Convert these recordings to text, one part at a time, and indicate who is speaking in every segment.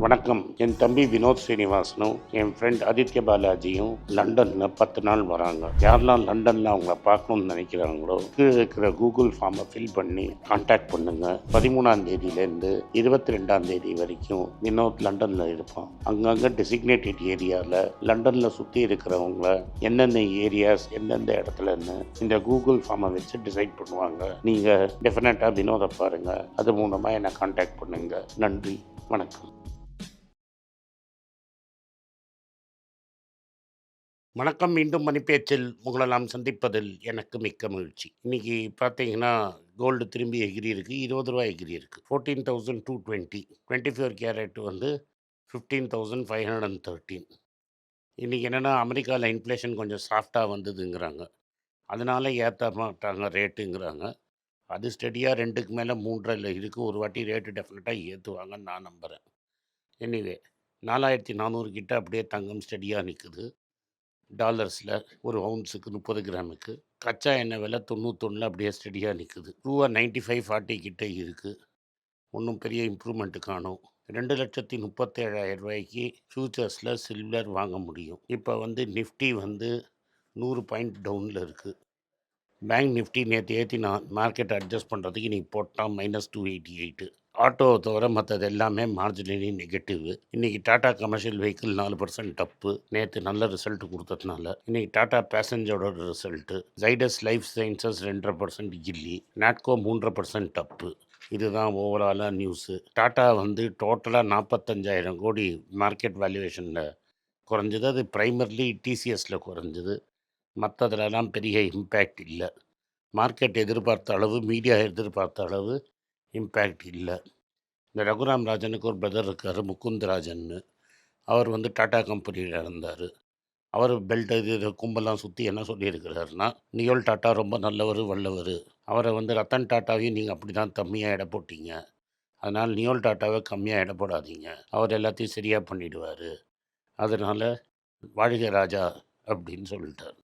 Speaker 1: வணக்கம். என் தம்பி வினோத் ஸ்ரீனிவாசனும் என் ஃப்ரெண்ட் ஆதித்ய பாலாஜியும் லண்டனில் 10 நாள் வராங்க. யாரெல்லாம் லண்டனில் அவங்கள பார்க்கணும்னு நினைக்கிறாங்களோ கீழே இருக்கிற கூகுள் ஃபார்மை ஃபில் பண்ணி கான்டாக்ட் பண்ணுங்க. 13ஆம் தேதியிலேருந்து 22ஆம் தேதி வரைக்கும் வினோத் லண்டனில் இருப்பான். அங்கங்கே டெசிக்னேட்டட் ஏரியாவில் லண்டனில் சுற்றி இருக்கிறவங்கள என்னென்ன ஏரியாஸ் எந்தெந்த இடத்துலன்னு இந்த கூகுள் ஃபார்மை வச்சு டிசைட் பண்ணுவாங்க. நீங்கள் டெஃபினட்டாக வினோதை பாருங்கள். அது மூலமாக என்னை கான்டாக்ட் பண்ணுங்கள். நன்றி, வணக்கம். வணக்கம். மீண்டும் மணிப்பேச்சில் உங்களை நாம் சந்திப்பதில் எனக்கு மிக்க மகிழ்ச்சி. இன்னைக்கு பார்த்தீங்கன்னா கோல்டு திரும்பி எகிரி இருக்கு. ரூ. 20 எகிரி இருக்கு. 14,220. 24 கேரட் வந்து 15,513. இன்னைக்கு என்னன்னா அமெரிக்காவில் இன்ஃப்ளேஷன் கொஞ்சம் சாஃப்டாக வந்ததுங்கிறாங்க. அதனால ஏற்ற மாட்டாங்க ரேட்டுங்கிறாங்க. அது ஸ்டெடியாக 2க்கு மேலே 3.5 இருக்கு. ஒரு வாட்டி ரேட்டு டெஃபினட்டாக ஏற்றுவாங்கன்னு நான் நம்புகிறேன். எனிவே 4,400 கிட்ட அப்படியே தங்கம் ஸ்டெடியாக நிற்குது. டாலர்ஸில் ஒரு அவுன்ஸுக்கு 30 கிராமுக்கு. கச்சா எண்ணெய் விலை 91 அப்படியே ஸ்டெடியாக நிற்குது. ரூபா 95.40 கிட்ட இருக்குது. ஒன்றும் பெரிய இம்ப்ரூவ்மெண்ட்டு காணும். 2,37,000 ஃபியூச்சர்ஸில் சில்வர் வாங்க முடியும். இப்போ வந்து நிஃப்டி வந்து 100 பாயிண்ட் டவுனில் இருக்குது. பேங்க் நிஃப்டி நேற்று ஏற்றினான். மார்க்கெட் அட்ஜஸ்ட் பண்ணுறதுக்கு இன்றைக்கி போட்டான் -288. ஆட்டோவை தவிர மற்றது எல்லாமே மார்ஜினலி நெகட்டிவ். இன்றைக்கி டாடா கமர்ஷியல் வெஹிக்கிள் 4% அப்பு. நேற்று நல்ல ரிசல்ட் கொடுத்ததுனால இன்றைக்கி டாடா பேசஞ்சரோட ரிசல்ட்டு. ஜைடஸ் லைஃப் சயின்சஸ் 2.5% கில்லி. நாட்கோ 3% அப்பு. இதுதான் ஓவராலாக நியூஸு. டாட்டா வந்து டோட்டலாக 45,000 கோடி மார்க்கெட் வேல்யூவேஷனில் குறைஞ்சது. அது ப்ரைமர்லி டிசிஎஸில் குறைஞ்சது. மற்றதுலலாம் பெரிய இம்பேக்ட் இல்லை. மார்க்கெட் எதிர்பார்த்த அளவு, மீடியா எதிர்பார்த்த அளவு இம்பேக்ட் இல்லை. இந்த ரகுராம் ராஜனுக்கு ஒரு பிரதர் இருக்கார், முகுந்த்ராஜன்னு. அவர் வந்து டாடா கம்பெனியில் இருந்தார். அவர் பெல்ட் இது கும்பலாம் சுற்றி என்ன சொல்லியிருக்கிறாருன்னா, நியோல் டாட்டா ரொம்ப நல்லவர், வல்லவர். அவரை வந்து ரத்தன் டாட்டாவையும் நீங்கள் அப்படி தான் கம்மியாக எடை போட்டீங்க. அதனால் நியோல் டாட்டாவை கம்மியாக எடை போடாதீங்க. அவர் எல்லாத்தையும் சரியாக பண்ணிவிடுவார். அதனால் வாழ்க ராஜா அப்படின்னு சொல்லிட்டார்.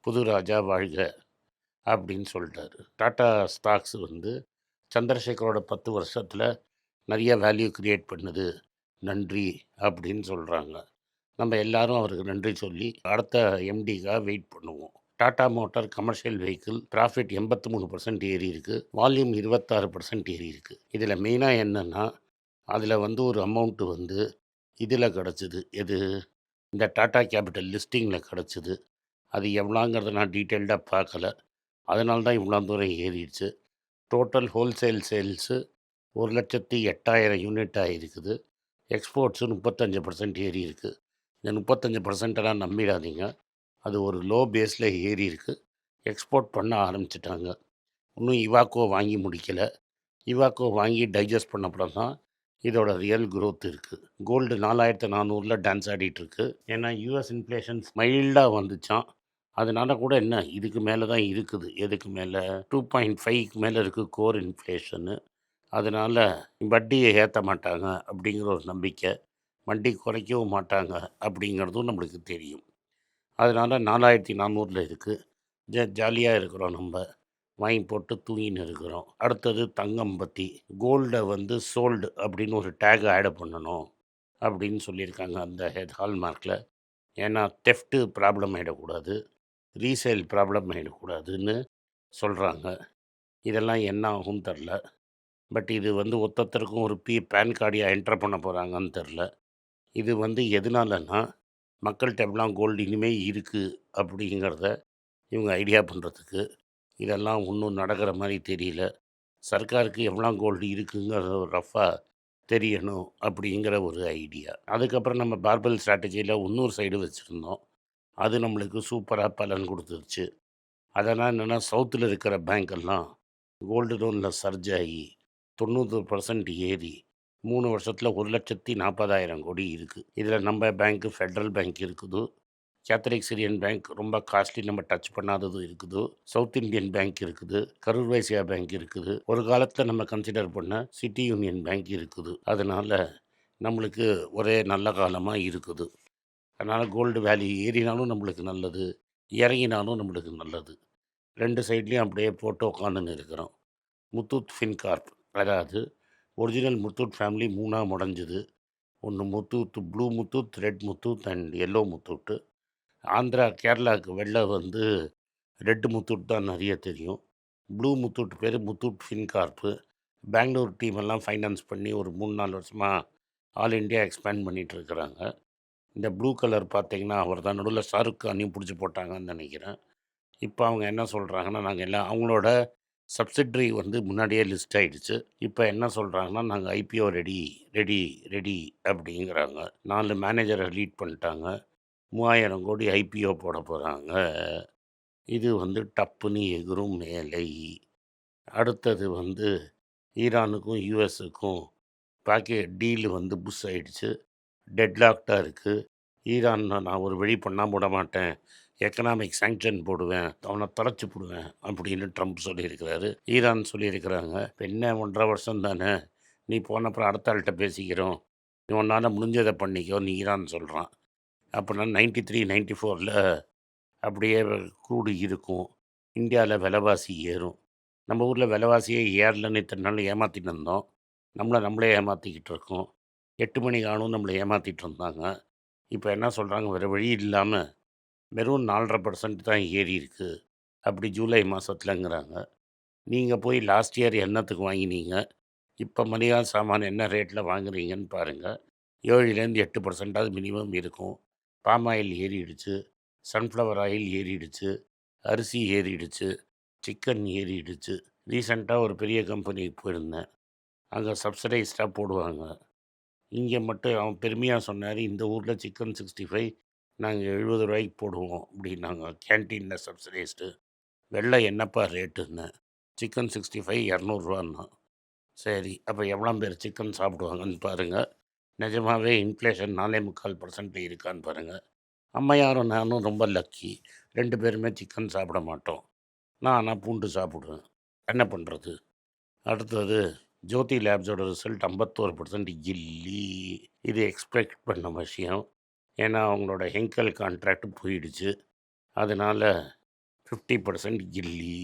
Speaker 1: புது ராஜா வாழ்க அப்படின்னு சொல்லிட்டாரு. டாட்டா ஸ்டாக்ஸ் வந்து சந்திரசேகரோட 10 வருஷத்தில் நிறைய வேல்யூ க்ரியேட் பண்ணுது, நன்றி அப்படின்னு சொல்கிறாங்க. நம்ம எல்லாரும் அவருக்கு நன்றி சொல்லி அடுத்த எம்டிக்காக வெயிட் பண்ணுவோம். Tata motor commercial vehicle profit 83% ஏறி இருக்குது. வால்யூம் 26% ஏறி இருக்குது. இதில் மெயினாக என்னென்னா, அதில் வந்து ஒரு அமௌண்ட்டு வந்து இதில் கிடச்சிது. எது? இந்த டாடா கேபிட்டல் லிஸ்டிங்கில் கிடச்சிது. அது எவ்வளோங்கிறத நான் டீட்டெயில்டாக பார்க்கல. அதனால தான் இவ்வளோ தூரம் ஏறிடுச்சு. டோட்டல் ஹோல்சேல் சேல்ஸு 1,08,000 யூனிட் ஆகிருக்குது. எக்ஸ்போர்ட்ஸு 35% ஏறி இருக்குது. இந்த 35%எல்லாம் நம்பிடாதீங்க. அது ஒரு லோ பேஸில் ஏறி இருக்குது. எக்ஸ்போர்ட் பண்ண ஆரம்பிச்சிட்டாங்க. இன்னும் இவாக்கோ வாங்கி முடிக்கலை. இவாக்கோ வாங்கி டைஜஸ்ட் பண்ணப்படம் தான் இதோட ரியல் க்ரோத் இருக்குது. கோல்டு 4,400 டான்ஸ் ஆடிட்டுருக்கு. ஏன்னா யூஎஸ் இன்ஃப்ளேஷன் மைல்டாக வந்துச்சான். அதனால கூட என்ன இதுக்கு மேலே தான் இருக்குது. எதுக்கு மேலே? 2.5க்கு மேலே இருக்குது கோர் இன்ஃப்ளேஷனு. அதனால் வட்டியை ஏற்ற மாட்டாங்க அப்படிங்கிற ஒரு நம்பிக்கை. வட்டி குறைக்கவும் மாட்டாங்க அப்படிங்கிறதும் நம்மளுக்கு தெரியும். அதனால் 4,400 இருக்குது. ஜாலியாக இருக்கிறோம். நம்ம வாங்கி போட்டு தூங்கின்னு இருக்கிறோம். அடுத்தது தங்கம் பற்றி. கோல்டை வந்து சோல்டு அப்படின்னு ஒரு டேக் ஆட் பண்ணணும் அப்படின்னு சொல்லியிருக்காங்க அந்த ஹால்மார்க்கில். ஏன்னா தெஃப்ட்டு ப்ராப்ளம் ஆகிடக்கூடாது, ரீசேல் ப்ராப்ளம் ஆகிடக்கூடாதுன்னு சொல்கிறாங்க. இதெல்லாம் என்ன ஆகும்னு தெரில. பட் இது வந்து ஒருத்தருக்கும் ஒரு பேன் கார்டையாக என்டர் பண்ண போகிறாங்கன்னு தெரில. இது வந்து எதனாலன்னா, மக்கள்கிட்ட எவ்வளோ கோல்டு இனிமேல் இருக்குது அப்படிங்கிறத இவங்க ஐடியா பண்ணுறதுக்கு. இதெல்லாம் ஒன்றும் நடக்கிற மாதிரி தெரியல. சர்க்காருக்கு எவ்வளோ கோல்டு இருக்குங்கிறத ரஃபாக தெரியணும் அப்படிங்கிற ஒரு ஐடியா. அதுக்கப்புறம் நம்ம பார்பல் ஸ்ட்ராட்டஜியில் இன்னொரு சைடு வச்சுருந்தோம். அது நம்மளுக்கு சூப்பராக பலன் கொடுத்துருச்சு. அதெல்லாம் என்னென்னா, சவுத்தில் இருக்கிற பேங்க்கெல்லாம் கோல்டு லோனில் சர்ஜ் ஆகி 90% ஏறி 3 வருஷத்தில் 1,40,000 கோடி இருக்குது. இதில் நம்ம பேங்க்கு ஃபெட்ரல் பேங்க் இருக்குது, கேத்தலிக் சிரியன் பேங்க் ரொம்ப காஸ்ட்லி நம்ம டச் பண்ணாததும் இருக்குது, சவுத் இந்தியன் பேங்க் இருக்குது, கரூர் வைசியா பேங்க் இருக்குது, ஒரு காலத்தில் நம்ம கன்சிடர் பண்ண சிட்டி யூனியன் பேங்க் இருக்குது. அதனால் நம்மளுக்கு ஒரே நல்ல காலமாக இருக்குது. அதனால் கோல்டு வேல்யூ ஏறினாலும் நம்மளுக்கு நல்லது, இறங்கினாலும் நம்மளுக்கு நல்லது. 2 சைட்லேயும் அப்படியே போட்டு உட்காந்துன்னு இருக்கிறோம். முத்தூட் ஃபின்கார்ப், அதாவது ஒரிஜினல் முத்தூட் ஃபேமிலி 3ஆக முடஞ்சுது. ஒன்று Muthoot, blue Muthoot, red Muthoot and yellow Muthoot. Andhra, கேரளாவுக்கு வெளில வந்து ரெட் முத்தூட் தான் நிறைய தெரியும். ப்ளூ முத்தூட் பேர் முத்தூட் ஃபின்கார்ப்பு. பெங்களூர் டீம் எல்லாம் ஃபைனான்ஸ் பண்ணி ஒரு 3-4 வருஷமாக ஆல் இண்டியா எக்ஸ்பேண்ட் பண்ணிகிட்டு இருக்கிறாங்க. இந்த ப்ளூ கலர் பார்த்தீங்கன்னா அவர் தான் நடுவில் ஷாருக் கானையும் பிடிச்சி போட்டாங்கன்னு நினைக்கிறேன். இப்போ அவங்க என்ன சொல்கிறாங்கன்னா, நாங்கள் எல்லாம் அவங்களோட சப்சிட்ரி வந்து முன்னாடியே லிஸ்ட் ஆகிடுச்சு. இப்போ என்ன சொல்கிறாங்கன்னா, நாங்கள் ஐபிஓ ரெடி ரெடி ரெடி அப்படிங்கிறாங்க. 4 மேனேஜரை லீட் பண்ணிட்டாங்க. 3000 கோடி ஐபிஓ போட போகிறாங்க. இது வந்து டப்புன்னு எகுரும் மேலை. அடுத்தது வந்து ஈரானுக்கும் யுஎஸ்ஸுக்கும் டீல் வந்து புஷ் ஆகிடுச்சு. டெட்லாக்டாக இருக்குது. ஈரான் நான் ஒரு வழி பண்ணால் விட மாட்டேன், எக்கனாமிக் சாங்ஷன் போடுவேன், அவனை தொலைச்சி போடுவேன் அப்படின்னு ட்ரம்ப் சொல்லியிருக்கிறாரு. ஈரான் சொல்லியிருக்கிறாங்க, என்ன 1.5 வருஷம் தானே, நீ போனப்புறம் அடுத்த ஆள்கிட்ட பேசிக்கிறோம், நீ உன்னால் முடிஞ்சதை பண்ணிக்கோ, நீ ஈரான் சொல்கிறான். அப்படின்னா 93, 94 அப்படியே க்ரூடு இருக்கும். இந்தியாவில் விலைவாசி ஏறும். நம்ம ஊரில் விலைவாசியே ஏறலன்னு இத்தனை நாள் ஏமாற்றிட்டு இருந்தோம். நம்மளே ஏமாற்றிக்கிட்டு இருக்கோம். 8 மணிக்கு ஆனும் நம்மளை ஏமாற்றிட்டு இருந்தாங்க. இப்போ என்ன சொல்கிறாங்க, வேறு வழி இல்லாமல் வெறும் 4.5% தான் ஏறி இருக்குது அப்படி ஜூலை மாதத்துலங்கிறாங்க. நீங்கள் போய் லாஸ்ட் இயர் என்னத்துக்கு வாங்கினீங்க, இப்போ மளிகை சாமான் என்ன ரேட்டில் வாங்குறீங்கன்னு பாருங்கள். 7-8% மினிமம் இருக்கும். பாம் ஆயில் ஏறிடுச்சு, சன்ஃப்ளவர் ஆயில் ஏறிடுச்சு, அரிசி ஏறிடுச்சு, சிக்கன் ஏறிடுச்சு. ரீசெண்டாக ஒரு பெரிய கம்பெனிக்கு போயிருந்தேன். அங்கே சப்சிடைஸ்டாக போடுவாங்க. இங்கே மட்டும் அவன் பெருமையாக சொன்னார், இந்த ஊரில் சிக்கன் 65 நாங்கள் 70 ரூபாய்க்கு போடுவோம் அப்படின்னாங்க. கேன்டீனில் சப்சிடைஸ்டு. வெள்ளை என்னப்பா ரேட்டுன்னு. சிக்கன் 65 200 சரி, அப்போ எவ்வளோ பேர் சிக்கன் சாப்பிடுவாங்கன்னு பாருங்கள். நிஜமாகவே இன்ஃப்ளேஷன் 4.25% இருக்கான்னு பாருங்கள். அம்மையாரும் நானும் ரொம்ப லக்கி, 2 பேருமே சிக்கன் சாப்பிட மாட்டோம். நான் ஆனால் பூண்டு சாப்பிடுவேன். என்ன பண்ணுறது? அடுத்தது ஜோதி லேப்ஸோட ரிசல்ட் 51% கில்லி. இது எக்ஸ்பெக்ட் பண்ண விஷயம். ஏன்னா அவங்களோட ஹெங்கல் கான்ட்ராக்ட் போயிடுச்சு. அதனால் 50% கில்லி.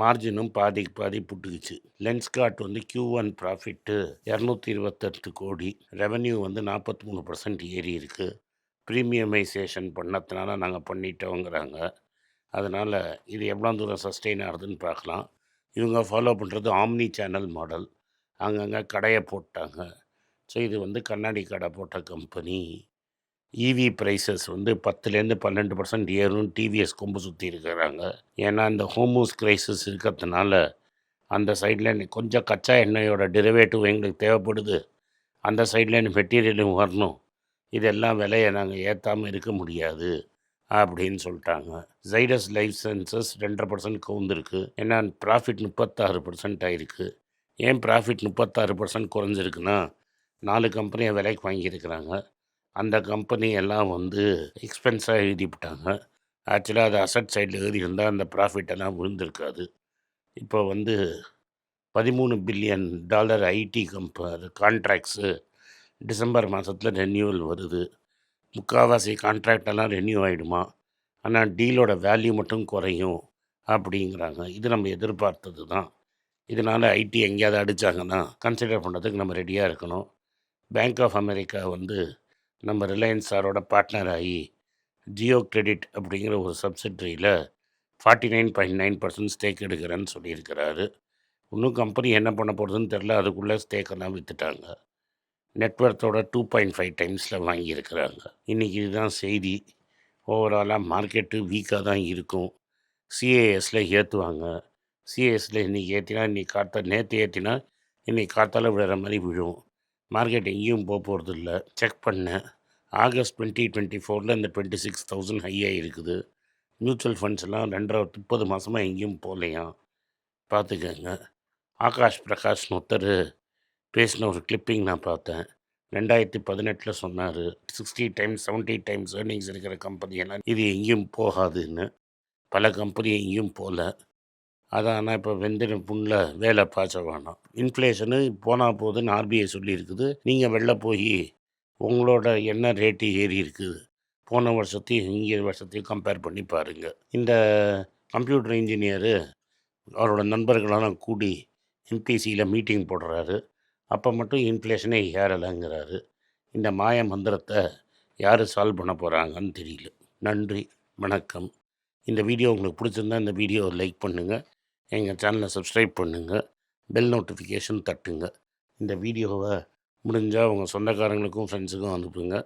Speaker 1: மார்ஜினும் பாதிக்கு பாதி புட்டுக்குச்சு. லென்ஸ்கார்ட் வந்து Q1 ப்ராஃபிட்டு 228 கோடி, ரெவன்யூ வந்து 43% ஏறி இருக்குது. ப்ரீமியமைசேஷன் பண்ணதுனால நாங்கள் பண்ணிட்டோங்கிறாங்க. அதனால் இது எவ்வளோ தூரம் சஸ்டெயின் ஆகுதுன்னு பார்க்கலாம். இவங்க ஃபாலோ பண்ணுறது ஆம்னி சேனல் மாடல். அங்கங்கே கடையை போட்டாங்க. ஸோ இது வந்து கண்ணாடி கடை போட்ட கம்பெனி. இவி ப்ரைஸஸ் வந்து 10-12% ஏறும் டிவிஎஸ் கொம்பு சுற்றி இருக்கிறாங்க. ஏன்னா இந்த ஹோமோஸ் கிரைசிஸ் இருக்கிறதுனால அந்த சைடில் கொஞ்சம் கச்சா எண்ணெயோட டெரிவேட்டிவ் எங்களுக்கு தேவைப்படுது. அந்த சைடில் மெட்டீரியலும் வரணும். இதெல்லாம் விலையை நாங்கள் ஏற்றாமல் இருக்க முடியாது அப்படின்னு சொல்லிட்டாங்க. Zydus life sciences 2.5% கவுந்திருக்கு. ஏன்னா ப்ராஃபிட் 36% ஆகிருக்கு. ஏன் ப்ராஃபிட் 36% குறைஞ்சிருக்குன்னா 4 கம்பெனியை விலைக்கு வாங்கியிருக்கிறாங்க. அந்த கம்பெனி எல்லாம் வந்து எக்ஸ்பென்ஸாக எழுதிவிட்டாங்க. ஆக்சுவலாக அது அசட் சைடில் எழுதி இருந்தால் அந்த ப்ராஃபிட் எல்லாம் விழுந்திருக்காது. இப்போ வந்து $13 பில்லியன் ஐடி கான்ட்ராக்ட்ஸு டிசம்பர் மாதத்தில் ரெனியூவல் வருது. முக்கால்வாசி கான்ட்ராக்டெல்லாம் ரெனியூ ஆகிடுமா, ஆனால் டீலோட வேல்யூ மட்டும் குறையும் அப்படிங்கிறாங்க. இது நம்ம எதிர்பார்த்தது தான். இதனால் ஐடி எங்கேயாவது அடித்தாங்கன்னா கன்சிடர் பண்ணுறதுக்கு நம்ம ரெடியாக இருக்கணும். பேங்க் ஆஃப் அமெரிக்கா வந்து நம்ம ரிலையன்ஸ் சாரோட பார்ட்னர் ஆகி ஜியோ கிரெடிட் அப்படிங்கிற ஒரு சப்சிட்ரியில் 49.9% ஸ்டேக் எடுக்கிறேன்னு சொல்லியிருக்கிறாரு. இன்னும் கம்பெனி என்ன பண்ண போகிறதுன்னு தெரில. அதுக்குள்ளே ஸ்டேக்கெல்லாம் விற்றுட்டாங்க. நெட்ஒர்த்தோட 2.5 டைம்ஸில் வாங்கியிருக்கிறாங்க. இன்றைக்கி இதுதான் செய்தி. ஓவராலாக மார்க்கெட்டு வீக்காக தான் இருக்கும். சிஏஎஸில் ஏற்றுவாங்க. சிஏஎஸில் இன்றைக்கி ஏற்றினா நேற்று ஏற்றினா இன்றைக்கி காத்தால் விழுற மாதிரி விழும். மார்க்கெட் எங்கேயும் போகிறது இல்லை. செக் பண்ணேன். ஆகஸ்ட் 2024 இந்த 26,000 ஹையாக இருக்குது. மியூச்சுவல் ஃபண்ட்ஸ் எல்லாம் 30 மாதமாக எங்கேயும் போகலையாம். பார்த்துக்கங்க. ஆகாஷ் பிரகாஷ்னு ஒருத்தர் பேசின ஒரு கிளிப்பிங் நான் பார்த்தேன். 2018 சொன்னார், 60 டைம்ஸ் 70 டைம்ஸ் ஏர்னிங்ஸ் இருக்கிற கம்பெனியெல்லாம் இது எங்கேயும் போகாதுன்னு. பல கம்பெனி எங்கேயும் போகல. அதான் ஆனால் இப்போ வெந்தின புண்ணில் வேலை பாய்ச்ச வேணாம். இன்ஃப்ளேஷனு போனால் போகுதுன்னு ஆர்பிஐ சொல்லியிருக்குது. நீங்கள் வெளில போய் உங்களோட என்ன ரேட்டு ஏறி இருக்குது, போன வருஷத்தையும் இங்கே வருஷத்தையும் கம்பேர் பண்ணி பாருங்கள். இந்த கம்ப்யூட்டர் இன்ஜினியரு அவரோட நண்பர்களெல்லாம் கூடி எம்பிசியில் மீட்டிங் போடுறாரு. அப்போ மட்டும் இன்ஃப்ளேஷனே ஏறலைங்கிறாரு. இந்த மாய மந்திரத்தை யார் சால்வ் பண்ண போகிறாங்கன்னு தெரியல. நன்றி, வணக்கம். இந்த வீடியோ உங்களுக்கு பிடிச்சிருந்தா இந்த வீடியோவை லைக் பண்ணுங்கள், எங்கள் சேனலை சப்ஸ்கிரைப் பண்ணுங்கள், பெல் நோட்டிஃபிகேஷன் தட்டுங்க. இந்த வீடியோவை முடிஞ்சால் உங்கள் சொந்தக்காரங்களுக்கும் ஃப்ரெண்ட்ஸுக்கும் அனுப்புங்க,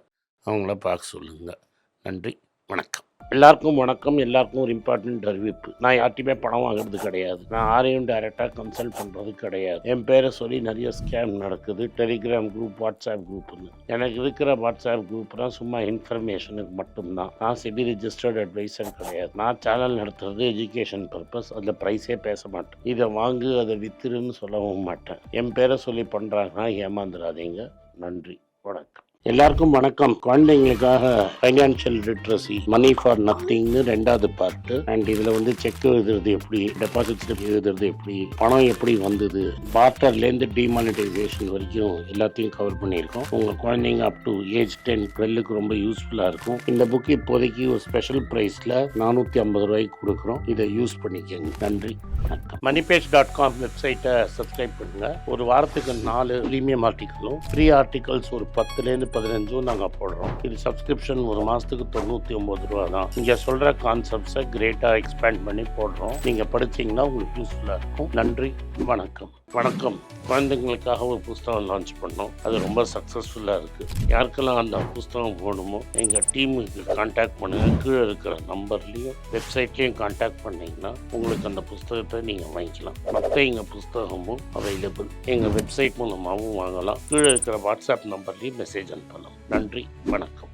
Speaker 1: அவங்கள பார்க்க சொல்லுங்கள். நன்றி, வணக்கம். எல்லாருக்கும் வணக்கம். எல்லாருக்கும் ஒரு இம்பார்ட்டண்ட் அறிவிப்பு. நான் யார்ட்டையுமே பணம் வாங்குறது கிடையாது. நான் யாரையும் டைரெக்டாக கன்சல்ட் பண்ணுறது கிடையாது. என் பேரை சொல்லி நிறைய ஸ்கேம் நடக்குது. டெலிகிராம் குரூப், வாட்ஸ்அப் குரூப்னு. எனக்கு இருக்கிற வாட்ஸ்அப் குரூப்லாம் சும்மா இன்ஃபர்மேஷனுக்கு மட்டும்தான். நான் செபி ரிஜிஸ்டர்ட் அட்வைசர் கிடையாது. நான் சேனல் நடத்துறது எஜுகேஷன் பர்பஸ். அதில் ப்ரைஸே பேச மாட்டேன். இதை வாங்கு அதை வித்துருன்னு சொல்லவும் மாட்டேன். என் பேரை சொல்லி பண்ணுறாங்கன்னா ஏமாந்துடாதீங்க. நன்றி, வணக்கம். எல்லாருக்கும் வணக்கம். குழந்தைங்களுக்காக ஃபைனான்ஷியல் லிட்ரஸி, மணி ஃபார் நத்திங்னு 2வது பார்ட்டு. அண்ட் இதில் வந்து செக் எழுதுறது எப்படி, டெபாசிட் ஸ்லிப் எழுதுறது எப்படி, பணம் எப்படி வந்தது, பார்ட்டர்லேருந்து டிமானிட்டைசேஷன் வரைக்கும் எல்லாத்தையும் கவர் பண்ணியிருக்கோம். உங்கள் குழந்தைங்க அப் டு ஏஜ் 10-12க்கு ரொம்ப யூஸ்ஃபுல்லாக இருக்கும். இந்த புக் இப்போதைக்கு ஒரு ஸ்பெஷல் ப்ரைஸில் 450 ரூபாய்க்கு கொடுக்குறோம். இதை யூஸ் பண்ணிக்கங்க. நன்றி, வணக்கம். moneypage.com வெப்சைட்டை சப்ஸ்கிரைப் பண்ணுங்கள். ஒரு வாரத்துக்கு 4 ப்ரீமியம் ஆர்டிக்கலும் ஃப்ரீ ஆர்டிகல்ஸ் ஒரு 10லேருந்து 15 நாங்கள் போடுறோம். இது சப்ஸ்கிரிப்ஷன் ஒரு மாதத்துக்கு 99 ரூபா தான். இங்கே சொல்கிற கான்செப்ட்ஸை கிரேட்டாக எக்ஸ்பேண்ட் பண்ணி போடுறோம். நீங்கள் படிச்சிங்கன்னா உங்களுக்கு யூஸ்ஃபுல்லாக இருக்கும். நன்றி, வணக்கம். வணக்கம். குழந்தைங்களுக்காக ஒரு புஸ்தகம் லான்ச் பண்ணோம். அது ரொம்ப சக்ஸஸ்ஃபுல்லாக இருக்குது. யாருக்கெல்லாம் அந்த புஸ்தகம் போகணுமோ எங்கள் டீமுக்கு கான்டாக்ட் பண்ணுங்கள். கீழே இருக்கிற நம்பர்லேயும் வெப்சைட்லேயும் கான்டாக்ட் பண்ணிங்கன்னா உங்களுக்கு அந்த புஸ்தகத்தை நீங்கள் வாங்கிக்கலாம். மற்ற எங்கள் புஸ்தகமும் அவைலபிள். எங்கள் வெப்சைட் மூலமாகவும் வாங்கலாம். கீழே இருக்கிற வாட்ஸ்அப் நம்பர்லேயும் மெசேஜ் அனுப்பலாம். நன்றி, வணக்கம்.